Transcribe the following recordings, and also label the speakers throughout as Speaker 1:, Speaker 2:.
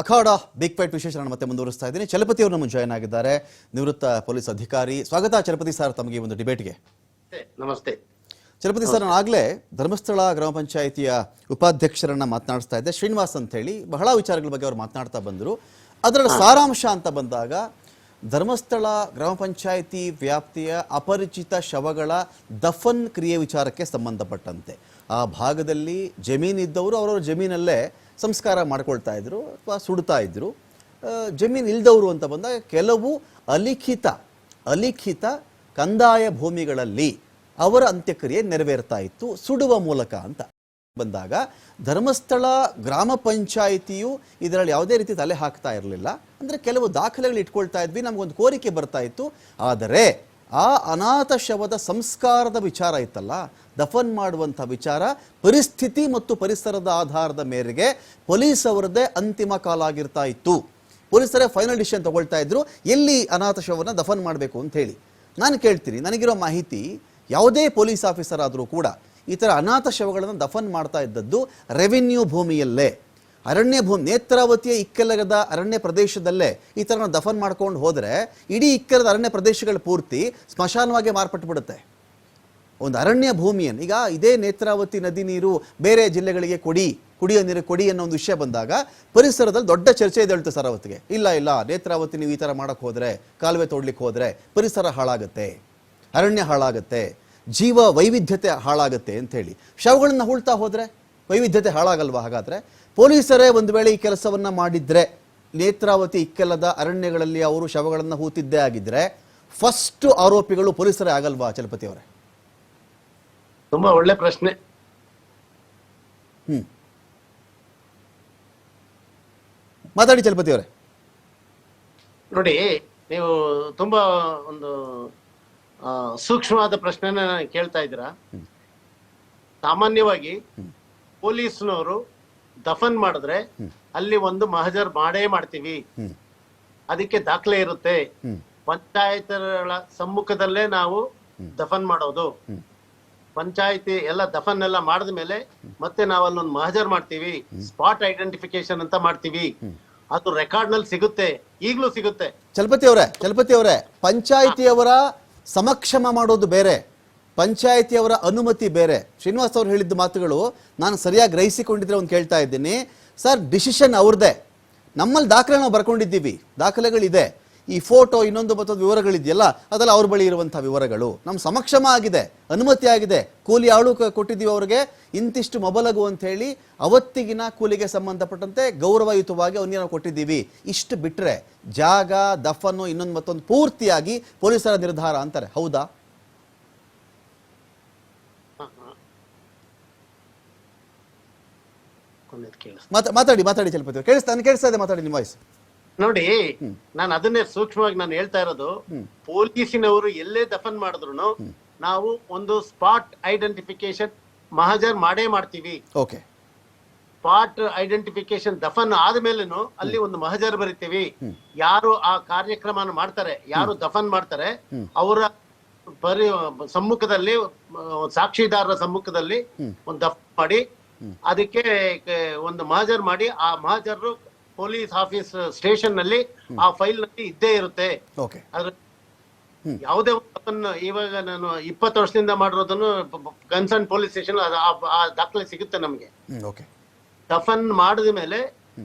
Speaker 1: ಅಖಾಡ big fight ವಿಶೇಷ ನಾನು ಮತ್ತೆ ಮುಂದುವರಿಸ್ತಾ ಇದ್ದೀನಿ. ಚಲಪತಿ ಅವರು ನಮ್ಮ ಜಾಯ್ನ್ ಆಗಿದ್ದಾರೆ, ನಿವೃತ್ತ ಪೊಲೀಸ್ ಅಧಿಕಾರಿ. ಸ್ವಾಗತ ಚಲಪತಿ ಸರ್ ತಮಗೆ ಒಂದು ಡಿಬೇಟ್ಗೆ.
Speaker 2: ನಮಸ್ತೆ
Speaker 1: ಚಲಪತಿ ಸರ್, ನಾನು ಆಗಲೇ ಧರ್ಮಸ್ಥಳ ಗ್ರಾಮ ಪಂಚಾಯಿತಿಯ ಉಪಾಧ್ಯಕ್ಷರನ್ನ ಮಾತನಾಡಿಸ್ತಾ ಇದ್ದೆ, ಶ್ರೀನಿವಾಸ್ ಅಂತ ಹೇಳಿ. ಬಹಳ ವಿಚಾರಗಳ ಬಗ್ಗೆ ಅವರು ಮಾತನಾಡ್ತಾ ಬಂದರು. ಅದರ ಸಾರಾಂಶ ಅಂತ ಬಂದಾಗ ಧರ್ಮಸ್ಥಳ ಗ್ರಾಮ ಪಂಚಾಯಿತಿ ವ್ಯಾಪ್ತಿಯ ಅಪರಿಚಿತ ಶವಗಳ ದಫನ್ ಕ್ರಿಯೆ ವಿಚಾರಕ್ಕೆ ಸಂಬಂಧಪಟ್ಟಂತೆ ಆ ಭಾಗದಲ್ಲಿ ಜಮೀನಿದ್ದವರು ಅವರವರ ಜಮೀನಲ್ಲೇ ಸಂಸ್ಕಾರ ಮಾಡ್ಕೊಳ್ತಾ ಇದ್ರು ಅಥವಾ ಸುಡ್ತಾ ಇದ್ರು. ಜಮೀನು ಇಲ್ದವರು ಅಂತ ಬಂದಾಗ ಕೆಲವು ಅಲಿಖಿತ ಕಂದಾಯ ಭೂಮಿಗಳಲ್ಲಿ ಅವರ ಅಂತ್ಯಕ್ರಿಯೆ ನೆರವೇರ್ತಾ ಇತ್ತು ಸುಡುವ ಮೂಲಕ ಅಂತ ಬಂದಾಗ ಧರ್ಮಸ್ಥಳ ಗ್ರಾಮ ಪಂಚಾಯಿತಿಯು ಇದರಲ್ಲಿ ಯಾವುದೇ ರೀತಿ ತಲೆ ಹಾಕ್ತಾ ಇರಲಿಲ್ಲ. ಅಂದರೆ ಕೆಲವು ದಾಖಲೆಗಳು ಇಟ್ಕೊಳ್ತಾ ಇದ್ವಿ, ನಮಗೊಂದು ಕೋರಿಕೆ ಬರ್ತಾ ಇತ್ತು. ಆದರೆ ಆ ಅನಾಥ ಶವದ ಸಂಸ್ಕಾರದ ವಿಚಾರ ಇತ್ತಲ್ಲ, ದಫನ್ ಮಾಡುವಂಥ ವಿಚಾರ, ಪರಿಸ್ಥಿತಿ ಮತ್ತು ಪರಿಸರದ ಆಧಾರದ ಮೇರೆಗೆ ಪೊಲೀಸ್ ಅವರದ್ದೇ ಅಂತಿಮ ಕಾಲ ಆಗಿರ್ತಾ ಇತ್ತು. ಪೊಲೀಸರೇ ಫೈನಲ್ ಡಿಸಿಷನ್ ತಗೊಳ್ತಾ ಇದ್ರು ಎಲ್ಲಿ ಅನಾಥ ಶವವನ್ನು ದಫನ್ ಮಾಡಬೇಕು ಅಂತ ಹೇಳಿ. ನಾನು ಕೇಳ್ತೀನಿ, ನನಗಿರೋ ಮಾಹಿತಿ, ಯಾವುದೇ ಪೊಲೀಸ್ ಆಫೀಸರ್ ಆದರೂ ಕೂಡ ಈ ಥರ ಅನಾಥ ಶವಗಳನ್ನು ದಫನ್ ಮಾಡ್ತಾ ಇದ್ದದ್ದು ರೆವಿನ್ಯೂ ಭೂಮಿಯಲ್ಲೇ, ಅರಣ್ಯ ಭೂಮಿ, ನೇತ್ರಾವತಿಯ ಇಕ್ಕೆಲಗದ ಅರಣ್ಯ ಪ್ರದೇಶದಲ್ಲೇ ಈ ಥರ ನಾವು ದಫನ್ ಮಾಡ್ಕೊಂಡು ಹೋದರೆ ಇಡೀ ಇಕ್ಕೆಲದ ಅರಣ್ಯ ಪ್ರದೇಶಗಳ ಪೂರ್ತಿ ಸ್ಮಶಾನವಾಗಿ ಮಾರ್ಪಟ್ಟು ಬಿಡುತ್ತೆ. ಒಂದು ಅರಣ್ಯ ಭೂಮಿಯನ್ನು, ಈಗ ಇದೇ ನೇತ್ರಾವತಿ ನದಿ ನೀರು ಬೇರೆ ಜಿಲ್ಲೆಗಳಿಗೆ ಕುಡಿಯೋ ನೀರು ಕೊಡಿ ಅನ್ನೋ ಒಂದು ವಿಷಯ ಬಂದಾಗ ಪರಿಸರದಲ್ಲಿ ದೊಡ್ಡ ಚರ್ಚೆ ಇದೆ ಸರ್. ಅವತ್ತಿಗೆ ಇಲ್ಲ ನೇತ್ರಾವತಿ ನೀವು ಈ ಥರ ಮಾಡೋಕ್ಕೆ ಹೋದರೆ, ಕಾಲುವೆ ತೋಡ್ಲಿಕ್ಕೆ ಹೋದರೆ ಪರಿಸರ ಹಾಳಾಗುತ್ತೆ, ಅರಣ್ಯ ಹಾಳಾಗುತ್ತೆ, ಜೀವ ವೈವಿಧ್ಯತೆ ಹಾಳಾಗುತ್ತೆ ಅಂಥೇಳಿ. ಶವಗಳನ್ನು ಹೂಳ್ತಾ ಹೋದರೆ ವೈವಿಧ್ಯತೆ ಹಾಳಾಗಲ್ವಾ? ಹಾಗಾದರೆ ಪೊಲೀಸರೇ ಒಂದು ವೇಳೆ ಈ ಕೆಲಸವನ್ನು ಮಾಡಿದರೆ, ನೇತ್ರಾವತಿ ಇಕ್ಕೆಲದ ಅರಣ್ಯಗಳಲ್ಲಿ ಅವರು ಶವಗಳನ್ನು ಹೂತಿದ್ದೇ ಆಗಿದ್ರೆ ಫಸ್ಟ್ ಆರೋಪಿಗಳು ಪೊಲೀಸರೇ ಆಗಲ್ವಾ ಚಲಪತಿ ಅವರೇ?
Speaker 2: ತುಂಬಾ ಒಳ್ಳೆ ಪ್ರಶ್ನೆ.
Speaker 1: ಮಾತಾಡಿ ಚಲಪತಿ ಅವರೇ.
Speaker 2: ನೋಡಿ, ನೀವು ತುಂಬಾ ಒಂದು ಸೂಕ್ಷ್ಮವಾದ ಪ್ರಶ್ನೆನ ಕೇಳ್ತಾ ಇದ್ದೀರಾ. ಸಾಮಾನ್ಯವಾಗಿ ಪೊಲೀಸ್ನವರು ದಫನ್ ಮಾಡಿದ್ರೆ ಅಲ್ಲಿ ಒಂದು ಮಹಜರ್ ಮಾಡೇ ಮಾಡ್ತೀವಿ, ಅದಕ್ಕೆ ದಾಖಲೆ ಇರುತ್ತೆ. ಪಂಚಾಯತ್ಗಳ ಸಮ್ಮುಖದಲ್ಲೇ ನಾವು ದಫನ್ ಮಾಡೋದು. ಪಂಚಾಯತಿ ಎಲ್ಲ ದಫನ್ ಎಲ್ಲ ಮಾಡಿದ ಮೇಲೆ ಮತ್ತೆ ನಾವು ಅಲ್ಲೊಂದು ಮಹಜರ್ ಮಾಡ್ತೀವಿ, ಸ್ಪಾಟ್ ಐಡೆಂಟಿಫಿಕೇಶನ್ ಅಂತ ಮಾಡ್ತೀವಿ. ಅದು ರೆಕಾರ್ಡ್ ನಲ್ಲಿ ಸಿಗುತ್ತೆ, ಈಗಲೂ ಸಿಗುತ್ತೆ.
Speaker 1: ಚಲಪತಿ ಅವರೇ, ಪಂಚಾಯತಿಯವರ ಸಮಕ್ಷಮ ಮಾಡೋದು ಬೇರೆ, ಪಂಚಾಯತಿಯವರ ಅನುಮತಿ ಬೇರೆ. ಶ್ರೀನಿವಾಸ್ ಅವರು ಹೇಳಿದ್ದ ಮಾತುಗಳು ನಾನು ಸರಿಯಾಗಿ ಗ್ರಹಿಸಿಕೊಂಡಿದ್ರೆ ಒಂದು ಕೇಳ್ತಾ ಇದ್ದೀನಿ ಸರ್. ಡಿಸಿಷನ್ ಅವ್ರದ್ದೇ, ನಮ್ಮಲ್ಲಿ ದಾಖಲೆ ನಾವು ಬರ್ಕೊಂಡಿದ್ದೀವಿ, ದಾಖಲೆಗಳಿದೆ. ಈ ಫೋಟೋ ಇನ್ನೊಂದು ಮತ್ತೊಂದು ವಿವರಗಳಿದೆಯಲ್ಲ, ಅದೆಲ್ಲ ಅವ್ರ ಬಳಿ ಇರುವಂಥ ವಿವರಗಳು. ನಮ್ಮ ಸಮಕ್ಷಮ ಆಗಿದೆ, ಅನುಮತಿ ಆಗಿದೆ, ಕೂಲಿ ಆಳು ಕೊಟ್ಟಿದ್ದೀವಿ ಅವ್ರಿಗೆ, ಇಂತಿಷ್ಟು ಮೊಬಲಗು ಅಂತ ಹೇಳಿ ಅವತ್ತಿಗಿನ ಕೂಲಿಗೆ ಸಂಬಂಧಪಟ್ಟಂತೆ ಗೌರವಯುತವಾಗಿ ಅವನಿಗೆ ನಾವು ಕೊಟ್ಟಿದ್ದೀವಿ. ಇಷ್ಟು ಬಿಟ್ಟರೆ ಜಾಗ, ದಫನ್ನು, ಇನ್ನೊಂದು ಮತ್ತೊಂದು ಪೂರ್ತಿಯಾಗಿ ಪೊಲೀಸರ ನಿರ್ಧಾರ ಅಂತಾರೆ. ಹೌದಾ? ಮಾತಾಡಿ ಚಲಪತಿ. ಕೇಳಿಸ್ತಾ ಇದೆ, ಮಾತಾಡಿ, ನಿಮ್ಮ ವಾಯ್ಸ್.
Speaker 2: ನೋಡಿ, ನಾನು ಅದನ್ನೇ ಸೂಕ್ಷ್ಮವಾಗಿ ನಾನು ಹೇಳ್ತಾ ಇರೋದು. ಪೊಲೀಸಿನವರು ಎಲ್ಲೇ ದಫನ್ ಮಾಡಿದ್ರು ನಾವು ಒಂದು ಸ್ಪಾಟ್ ಐಡೆಂಟಿಫಿಕೇಶನ್ ಮಹಜರ್ ಮಾಡೇ ಮಾಡ್ತೀವಿ.
Speaker 1: ಓಕೆ.
Speaker 2: ಸ್ಪಾಟ್ ಐಡೆಂಟಿಫಿಕೇಶನ್ ದಫನ್ ಆದ್ಮೇಲೆನು ಅಲ್ಲಿ ಒಂದು ಮಹಜರ್ ಬರಿತೀವಿ. ಯಾರು ಆ ಕಾರ್ಯಕ್ರಮ ಮಾಡ್ತಾರೆ, ಯಾರು ದಫನ್ ಮಾಡ್ತಾರೆ, ಅವರ ಸಮ್ಮುಖದಲ್ಲಿ, ಸಾಕ್ಷಿದಾರರ ಸಮ್ಮುಖದಲ್ಲಿ ಒಂದು ದಫನ್ ಮಾಡಿ ಅದಕ್ಕೆ ಒಂದು ಮಹಜರ್ ಮಾಡಿ, ಆ ಮಹಜರ್ ಪೊಲೀಸ್ ಆಫೀಸ್ ಸ್ಟೇಷನ್ ನಲ್ಲಿ ಆ ಫೈಲ್ ನಲ್ಲಿ ಇದ್ದೇ ಇರುತ್ತೆ. ಅದ್ರ ಯಾವುದೇ ಇವಾಗ ನಾನು 20 ವರ್ಷದಿಂದ ಮಾಡಿರೋದನ್ನು ಕನ್ಸರ್ನ್ ಪೊಲೀಸ್ ಸ್ಟೇಷನ್ ಆ ದಾಖಲೆ ಸಿಗುತ್ತೆ ನಮ್ಗೆ. ದಫನ್ ಮಾಡಿದ ಮೇಲೆ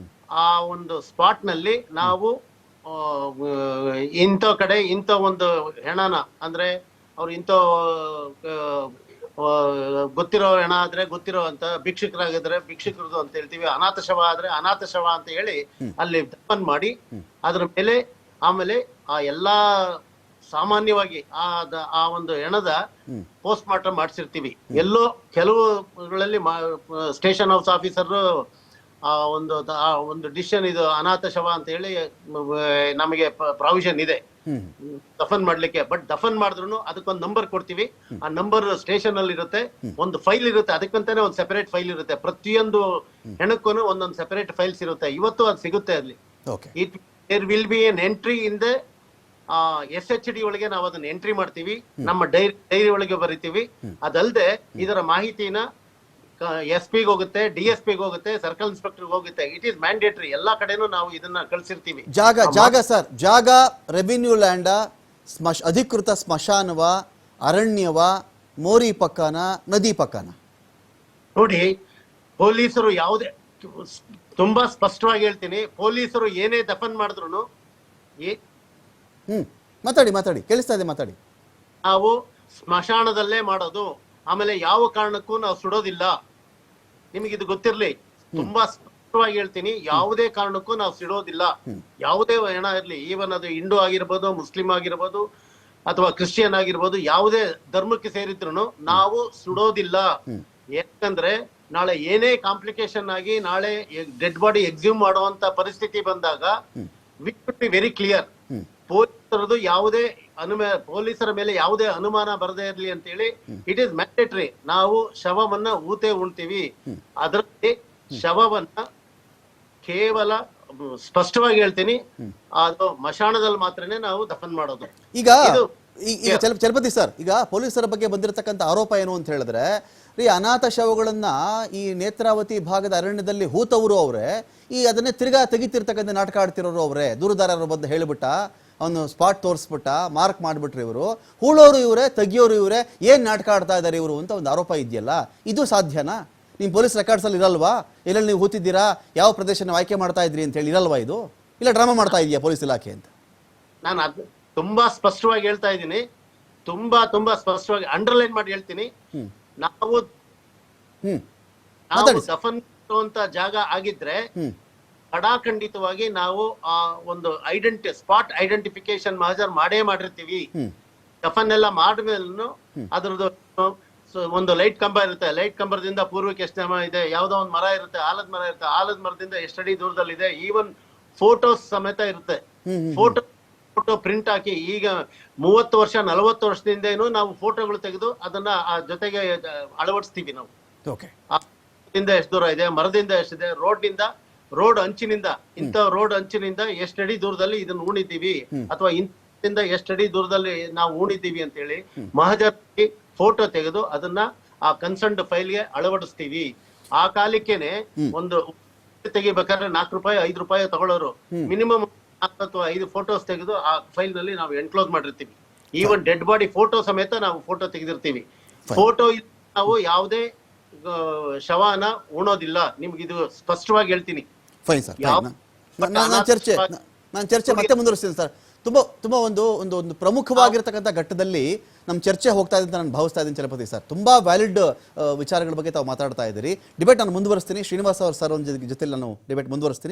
Speaker 2: ಆ ಒಂದು ಸ್ಪಾಟ್ ನಲ್ಲಿ ನಾವು ಇಂಥ ಕಡೆ ಇಂಥ ಒಂದು ಹೆಣನ, ಅಂದ್ರೆ ಅವ್ರು ಇಂಥ ಗೊತ್ತಿರೋ ಹೆಣ ಆದ್ರೆ ಗೊತ್ತಿರೋ ಅಂತ, ಭಿಕ್ಷುಕರಾಗಿದ್ರೆ ಭಿಕ್ಷುಕರದು ಅಂತ ಹೇಳ್ತೀವಿ, ಅನಾಥ ಶವ ಆದ್ರೆ ಅನಾಥ ಶವ ಅಂತ ಹೇಳಿ ಅಲ್ಲಿ ದಫನ್ ಮಾಡಿ ಅದ್ರ ಮೇಲೆ ಆಮೇಲೆ ಆ ಎಲ್ಲಾ ಸಾಮಾನ್ಯವಾಗಿ ಆ ಒಂದು ಹೆಣದ ಪೋಸ್ಟ್ ಮಾರ್ಟಮ್ ಮಾಡಿಸಿರ್ತೀವಿ. ಎಲ್ಲೋ ಕೆಲವುಗಳಲ್ಲಿ ಸ್ಟೇಷನ್ ಹೌಸ್ ಆಫೀಸರ್ ಒಂದು ಡಿಸಿಷನ್, ಇದು ಅನಾಥ ಶವ ಅಂತ ಹೇಳಿ ನಮಗೆ ಪ್ರಾವಿಷನ್ ಇದೆ ದಫನ್ ಮಾಡ್ಲಿಕ್ಕೆ. ಬಟ್ ದಫನ್ ಮಾಡಿದ್ರು ಅದಕ್ಕೊಂದು ನಂಬರ್ ಕೊಡ್ತೀವಿ. ಆ ನಂಬರ್ ಸ್ಟೇಷನ್ ಅಲ್ಲಿ ಇರುತ್ತೆ, ಒಂದು ಫೈಲ್ ಇರುತ್ತೆ, ಅದಕ್ಕಂತಾನೆ ಒಂದು ಸೆಪರೇಟ್ ಫೈಲ್ ಇರುತ್ತೆ. ಪ್ರತಿಯೊಂದು ಹೆಣಕ್ಕೂ ಒಂದೊಂದು ಸೆಪರೇಟ್ ಫೈಲ್ಸ್ ಇರುತ್ತೆ. ಇವತ್ತು ಅದು ಸಿಗುತ್ತೆ ಅಲ್ಲಿ. There will be an entry in the SHD ಒಳಗೆ ನಾವು ಅದನ್ನ ಎಂಟ್ರಿ ಮಾಡ್ತೀವಿ, ನಮ್ಮ ಡೈರಿ ಒಳಗೆ ಬರಿತೀವಿ. ಅದಲ್ಲದೆ ಇದರ ಮಾಹಿತಿನ SP ಹೋಗುತ್ತೆ, DSP ಹೋಗುತ್ತೆ, ಸರ್ಕಲ್ ಇನ್ಸ್ಪೆಕ್ಟರ್ ಹೋಗುತ್ತೆ. It is mandatory. ಎಲ್ಲಾ ಕಡೆನೂ ನಾವು ಇದನ್ನ ಕಳ್ಸಿರ್ತೀವಿ.
Speaker 1: ಜಾಗ ಸರ್, ಜಾಗ ರೆವಿನ್ಯೂ ಲ್ಯಾಂಡ, ಅಧಿಕೃತ ಸ್ಮಶಾನವ, ಅರಣ್ಯವ, ಮೋರಿ ಪಕ್ಕನ, ನದಿ ಪಕ್ಕನ?
Speaker 2: ನೋಡಿ, ಪೊಲೀಸರು ಯಾವುದೇ, ತುಂಬಾ ಸ್ಪಷ್ಟವಾಗಿ ಹೇಳ್ತೀನಿ, ಪೊಲೀಸರು ಏನೇ ದಫನ್ ಮಾಡಿದ್ರು
Speaker 1: ಮಾತಾಡಿ, ಕೇಳಿಸ್ತಾ ಇದೆ, ಮಾತಾಡಿ.
Speaker 2: ನಾವು ಸ್ಮಶಾನದಲ್ಲೇ ಮಾಡೋದು. ಆಮೇಲೆ ಯಾವ ಕಾರಣಕ್ಕೂ ನಾವು ಸುಡೋದಿಲ್ಲ. ನಿಮಗಿದು ಗೊತ್ತಿರ್ಲಿ, ತುಂಬಾ ಸ್ಪಷ್ಟವಾಗಿ ಹೇಳ್ತೀನಿ, ಯಾವುದೇ ಕಾರಣಕ್ಕೂ ನಾವು ಸುಡೋದಿಲ್ಲ. ಯಾವುದೇ ಹೆಣ ಇರ್ಲಿ, ಈವನ್ ಅದು ಹಿಂದೂ ಆಗಿರ್ಬೋದು, ಮುಸ್ಲಿಂ ಆಗಿರ್ಬೋದು, ಅಥವಾ ಕ್ರಿಶ್ಚಿಯನ್ ಆಗಿರ್ಬೋದು, ಯಾವುದೇ ಧರ್ಮಕ್ಕೆ ಸೇರಿದ್ರು ನಾವು ಸುಡೋದಿಲ್ಲ. ಯಾಕಂದ್ರೆ ನಾಳೆ ಏನೇ ಕಾಂಪ್ಲಿಕೇಶನ್ ಆಗಿ ನಾಳೆ ಡೆಡ್ ಬಾಡಿ ಎಕ್ಸ್ಯೂಮ್ ಮಾಡುವಂತ ಪರಿಸ್ಥಿತಿ ಬಂದಾಗ we should be very clear. ಪೊಲೀಸರದು ಯಾವುದೇ ಪೊಲೀಸರ ಮೇಲೆ ಯಾವುದೇ ಅನುಮಾನ ಬರದೇ ಇರ್ಲಿ ಅಂತ ಹೇಳಿ ಇಟ್ ಈಸ್ ಮ್ಯಾಂಡೇಟರಿ. ನಾವು ಶವವನ್ನ ಊತೆ ಉಣ್ತೀವಿ. ಅದರಲ್ಲಿ ಶವವನ್ನ ಕೇವಲ ಸ್ಪಷ್ಟವಾಗಿ ಹೇಳ್ತೀನಿ, ಅದು ಮಶಾಣದಲ್ಲಿ ಮಾತ್ರನೇ ನಾವು ದಫನ್ ಮಾಡೋದು.
Speaker 1: ಈಗ ಚಲಪತಿ ಸರ್, ಈಗ ಪೊಲೀಸರ ಬಗ್ಗೆ ಬಂದಿರತಕ್ಕಂಥ ಆರೋಪ ಏನು ಅಂತ ಹೇಳಿದ್ರೆ, ಅನಾಥ ಶವಗಳನ್ನ ಈ ನೇತ್ರಾವತಿ ಭಾಗದ ಅರಣ್ಯದಲ್ಲಿ ಹೂತವರು ಅವರೇ, ಅದನ್ನೇ ತಿರ್ಗಾ ತೆಗಿತಿರ್ತಕ್ಕಂಥ ನಾಟಕ ಆಡ್ತಿರೋರು ಅವರೇ. ದೂರದಾರರು ಬಂದು ಹೇಳಿಬಿಟ್ಟ, ಅವನು ಸ್ಪಾಟ್ ತೋರಿಸ್ಬಿಟ್ಟ, ಮಾರ್ಕ್ ಮಾಡಿಬಿಟ್ರಿ ಇವರು, ಹೂಳೋರು ಇವರೇ, ತೆಗಿಯೋರು ಇವರೇ, ಏನ್ ನಾಟಕ ಆಡ್ತಾ ಇದ್ದಾರೆ ಇವರು ಅಂತ ಒಂದು ಆರೋಪ ಇದೆಯಲ್ಲ, ಇದು ಸಾಧ್ಯನಾ? ನಿಮ್ಮ ಪೊಲೀಸ್ ರೆಕಾರ್ಡ್ಸ್ ಅಲ್ಲಿ ಇರಲ್ವಾ? ಎಲ್ಲೆಲ್ಲಿ ನೀವು ಹೂತಿದ್ದೀರಾ, ಯಾವ ಪ್ರದೇಶ ನೀವು ಆಯ್ಕೆ ಮಾಡ್ತಾ ಇದ್ರಿ ಅಂತ ಹೇಳಿ ಇರಲ್ವಾ? ಇದು ಇಲ್ಲ ಡ್ರಾಮಾ ಮಾಡ್ತಾ ಇದೆಯಾ ಪೊಲೀಸ್ ಇಲಾಖೆ ಅಂತ?
Speaker 2: ನಾನು ತುಂಬಾ ಸ್ಪಷ್ಟವಾಗಿ ಹೇಳ್ತಾ ಇದ್ದೀನಿ, ತುಂಬಾ ಸ್ಪಷ್ಟವಾಗಿ ಅಂಡರ್ಲೈನ್ ಮಾಡಿ ಹೇಳ್ತೀನಿ. ನಾವು ದಫನ್ ಮಾಡುವಂತ ಜಾಗ ಆಗಿದ್ರೆ ಖಡಾಖಂಡಿತವಾಗಿ ನಾವು ಆ ಒಂದು ಸ್ಪಾಟ್ ಐಡೆಂಟಿಫಿಕೇಶನ್ ಮಹಜರ್ ಮಾಡಿರ್ತೀವಿ. ದಫನ್ ಎಲ್ಲ ಮಾಡಿದ್ಮೇಲೂ ಅದ್ರದ್ದು ಒಂದು ಲೈಟ್ ಕಂಬ ಇರುತ್ತೆ, ಲೈಟ್ ಕಂಬದಿಂದ ಪೂರ್ವಕ್ಕೆ ಎಷ್ಟು ಜನ ಇದೆ, ಯಾವ್ದೋ ಒಂದು ಮರ ಇರುತ್ತೆ, ಆಲದ ಮರ ಇರುತ್ತೆ, ಆಲದ ಮರದಿಂದ ಎಷ್ಟಡಿ ದೂರದಲ್ಲಿದೆ, ಈವನ್ ಫೋಟೋಸ್ ಸಮೇತ ಇರುತ್ತೆ. ಫೋಟೋ ಪ್ರಿಂಟ್ ಹಾಕಿ, ಈಗ 30 ವರ್ಷ 40 ವರ್ಷದಿಂದೇನು ನಾವು ಫೋಟೋಗಳು ತೆಗೆದು ಅದನ್ನ ಆ ಜೊತೆಗೆ ಅಳವಡಿಸ್ತೀವಿ ನಾವು. ಎಷ್ಟು ದೂರ ಇದೆ, ಮರದಿಂದ ಎಷ್ಟಿದೆ, ರೋಡ್ ಅಂಚಿನಿಂದ, ಇಂಥ ರೋಡ್ ಅಂಚಿನಿಂದ ಎಷ್ಟಡಿ ದೂರದಲ್ಲಿ ಇದನ್ನ ಉಣಿದ್ದೀವಿ, ಅಥವಾ ಇಂಥ ಎಷ್ಟಡಿ ದೂರದಲ್ಲಿ ನಾವು ಉಣಿದ್ದೀವಿ ಅಂತ ಹೇಳಿ ಮಹಜರ್ ಫೋಟೋ ತೆಗೆದು ಅದನ್ನ ಆ ಕನ್ಸರ್ನ್ಡ್ ಫೈಲ್ಗೆ ಅಳವಡಿಸ್ತೀವಿ. ಆ ಕಾಲಕ್ಕೇನೆ ಒಂದು ತೆಗಿಬೇಕಾದ್ರೆ ₹4 ₹5 ತಗೊಳ್ಳೋರು. ಮಿನಿಮಮ್ 4 ಅಥವಾ 5 ಫೋಟೋಸ್ ತೆಗೆದು ಆ ಫೈಲ್ ನಲ್ಲಿ ನಾವು ಎನ್ಕ್ಲೋಸ್ ಮಾಡಿರ್ತೀವಿ. ಈವನ್ ಡೆಡ್ ಬಾಡಿ ಫೋಟೋ ಸಮೇತ ನಾವು ಫೋಟೋ ತೆಗೆದಿರ್ತೀವಿ. ಫೋಟೋ ನಾವು ಯಾವುದೇ ಶವನ ಉಣೋದಿಲ್ಲ. ನಿಮ್ಗಿದು ಸ್ಪಷ್ಟವಾಗಿ ಹೇಳ್ತೀನಿ.
Speaker 1: ಫೈನ್ ಸರ್, ನಾನು ಚರ್ಚೆ ಮತ್ತೆ ಮುಂದುವರಿಸ್ತೀನಿ ಸರ್. ತುಂಬಾ ಒಂದು ಪ್ರಮುಖವಾಗಿರ್ತಕ್ಕಂಥ ಘಟ್ಟದಲ್ಲಿ ನಮ್ಮ ಚರ್ಚೆ ಹೋಗ್ತಾ ಇದೆ ಅಂತ ನಾನು ಭಾವಿಸ್ತಾ ಇದ್ದೀನಿ ಚಲಪತಿ ಸರ್. ತುಂಬಾ ವ್ಯಾಲಿಡ್ ವಿಚಾರಗಳ ಬಗ್ಗೆ ತಾವು ಮಾತಾಡ್ತಾ ಇದ್ದೀರಿ. ಡಿಬೇಟ್ ನಾನು ಮುಂದುವರಿಸ್ತೀನಿ. ಶ್ರೀನಿವಾಸ್ ಸರ್ ಜೊತೆ ನಾನು ಡಿಬೇಟ್ ಮುಂದುವರಿಸ್ತೀನಿ.